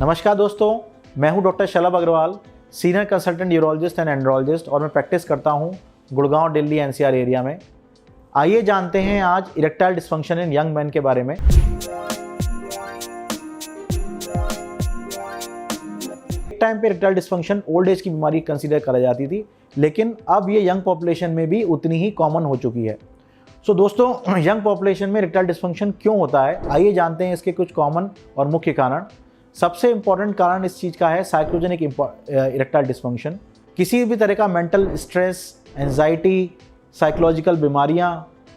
नमस्कार दोस्तों, मैं हूं doctor Shalabh Agarwal, senior consultant urologist and andrologist और मैं प्रैक्टिस करता हूं गुड़गांव, दिल्ली, एनसीआर एरिया में। आइए जानते हैं आज इरेक्टाइल डिस्फंक्शन इन यंग मैन के बारे में। एक टाइम पे इरेक्टाइल डिस्फंक्शन ओल्ड एज की बीमारी कंसीडर करा जाती थी, लेकिन अब ये यंग पॉपुलेशन में भी उतनी ही कॉमन हो चुकी है। दोस्तों, यंग पॉपुलेशन में इरेक्टाइल डिस्फंक्शन क्यों होता है, आइए जानते हैं इसके कुछ कॉमन और मुख्य कारण। सबसे इंपॉर्टेंट कारण इस चीज़ का है साइक्लोजेनिक इरेक्टाइल डिस्फंक्शन। किसी भी तरह का मेंटल स्ट्रेस, एंजाइटी, साइकोलॉजिकल बीमारियां,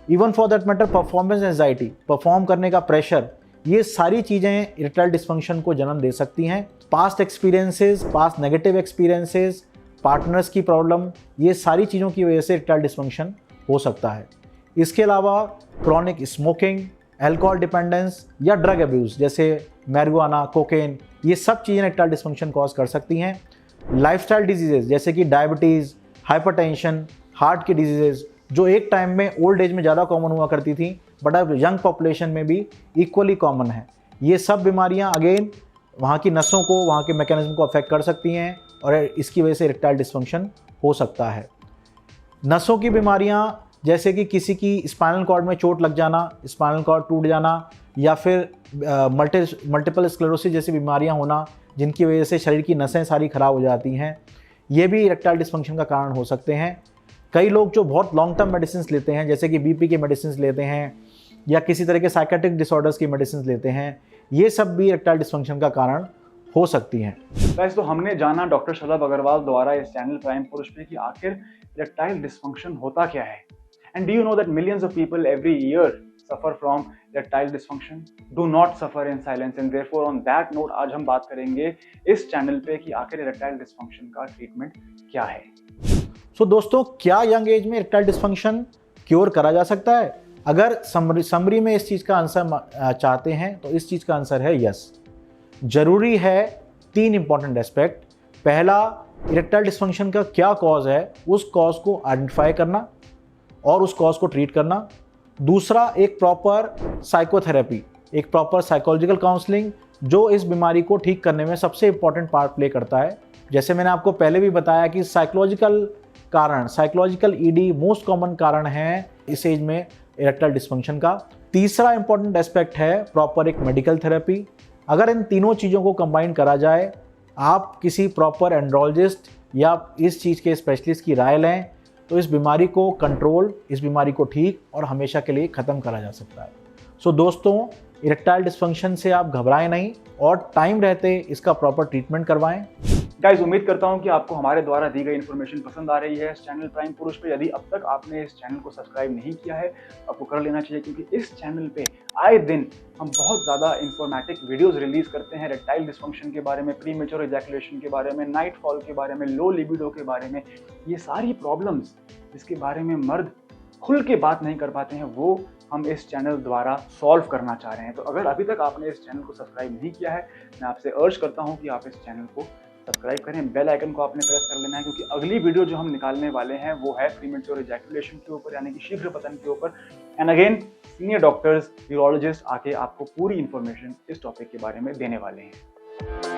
even for that matter performance anxiety, perform करने का प्रेशर, ये सारी चीज़ें इरेक्टाइल डिस्फंक्शन को जन्म दे सकती हैं। Past experiences, past negative experiences, partners की प्रॉब्लम, ये सारी चीज़ों की वजह से इरेक्टाइल डिस्फंक्शन हो सकता है। इसके अलावा क्रॉनिक स्मोकिंग, अल्कोहल डिपेंडेंस या ड्रग अब्यूज़ जैसे मैरिजुआना, कोकेन, ये सब चीज़ें इरेक्टाइल डिस्फंक्शन कॉज कर सकती हैं। लाइफस्टाइल डिजीजेज जैसे कि डायबिटीज़, हाइपरटेंशन, हार्ट की डिजीजेज, जो एक टाइम में ओल्ड एज में ज़्यादा कॉमन हुआ करती थी बट अब यंग पॉपुलेशन में भी इक्वली कॉमन है। ये सब बीमारियां अगेन वहाँ की नसों को, वहाँ के मैकेनिज्म को अफेक्ट कर सकती हैं और इसकी वजह से इरेक्टाइल डिस्फंक्शन हो सकता है। नसों की बीमारियां जैसे कि किसी की स्पाइनल कॉर्ड में चोट लग जाना, स्पाइनल कॉर्ड टूट जाना, या फिर मल्टीपल स्क्लेरोसिस जैसी बीमारियां होना जिनकी वजह से शरीर की नसें सारी खराब हो जाती हैं, ये भी इरेक्टाइल डिस्फंक्शन का कारण हो सकते हैं। कई लोग जो बहुत लॉन्ग टर्म मेडिसिन लेते हैं, जैसे कि बीपी के मेडिसिन लेते हैं या किसी तरह के साइकेट्रिक डिसऑर्डर्स की मेडिसिन लेते हैं, ये सब भी इरेक्टाइल डिस्फंक्शन का कारण हो सकती हैं। गाइस, तो हमने जाना डॉक्टर शलभ अग्रवाल द्वारा इस चैनल प्राइम पुरुष में कि आखिर इरेक्टाइल डिस्फंक्शन होता क्या है। And do you know that millions of people every year suffer from erectile dysfunction? Do not suffer in silence. And therefore, on that note, आज हम बात करेंगे इस चैनल पे कि आखिर इरेक्टाइल डिस्फंक्शन का ट्रीटमेंट क्या है। दोस्तों, क्या यंग एज में इरेक्टाइल डिस्फंक्शन क्योर करा जा सकता है? अगर समरी में इस चीज़ का आंसर चाहते हैं तो इस चीज़ का आंसर है यस। जरूरी है 3 इंपॉर्टेंट एस्पेक्ट। पहला, इरेक्टाइल डिस्फंक्शन का क्या कॉज है, उस कॉज को आइडेंटिफाई करना और उस कॉज को ट्रीट करना। दूसरा, एक प्रॉपर साइकोथेरेपी, एक प्रॉपर साइकोलॉजिकल काउंसलिंग जो इस बीमारी को ठीक करने में सबसे इंपॉर्टेंट पार्ट प्ले करता है। जैसे मैंने आपको पहले भी बताया कि साइकोलॉजिकल ईडी मोस्ट कॉमन कारण है इस एज में इरेक्टाइल डिस्फंक्शन का। तीसरा इंपॉर्टेंट एस्पेक्ट है प्रॉपर एक मेडिकल थेरेपी। अगर इन तीनों चीज़ों को कंबाइन करा जाए, आप किसी प्रॉपर एंड्रोलॉजिस्ट या इस चीज़ के स्पेशलिस्ट की राय लें, तो इस बीमारी को कंट्रोल, इस बीमारी को ठीक और हमेशा के लिए ख़त्म करा जा सकता है। दोस्तों, इरेक्टाइल डिस्फंक्शन से आप घबराएं नहीं और टाइम रहते इसका प्रॉपर ट्रीटमेंट करवाएं। गाइस, उम्मीद करता हूं कि आपको हमारे द्वारा दी गई इन्फॉर्मेशन पसंद आ रही है इस चैनल प्राइम पुरुष पे। यदि अब तक आपने इस चैनल को सब्सक्राइब नहीं किया है, आपको कर लेना चाहिए, क्योंकि इस चैनल पे आए दिन हम बहुत ज़्यादा इंफॉर्मेटिक वीडियोस रिलीज करते हैं इरेक्टाइल डिस्फंक्शन के बारे में, प्रीमेच्योर इजैकुलेशन के बारे में, नाइट फॉल के बारे में, लो लिबिडो के बारे में। ये सारी प्रॉब्लम्स जिसके बारे में मर्द खुल के बात नहीं कर पाते हैं, वो हम इस चैनल द्वारा सॉल्व करना चाह रहे हैं। तो अगर अभी तक आपने इस चैनल को सब्सक्राइब नहीं किया है, मैं आपसे अर्ज करता हूं कि आप इस चैनल को सब्सक्राइब करें। बेल आइकन को आपने प्रेस कर लेना है, क्योंकि अगली वीडियो जो हम निकालने वाले हैं वो है प्रीमेच्योर इजैकुलेशन के ऊपर, यानी कि शीघ्र पतन के ऊपर। And again, senior doctors, urologist आके आपको पूरी इंफॉर्मेशन इस टॉपिक के बारे में देने वाले हैं।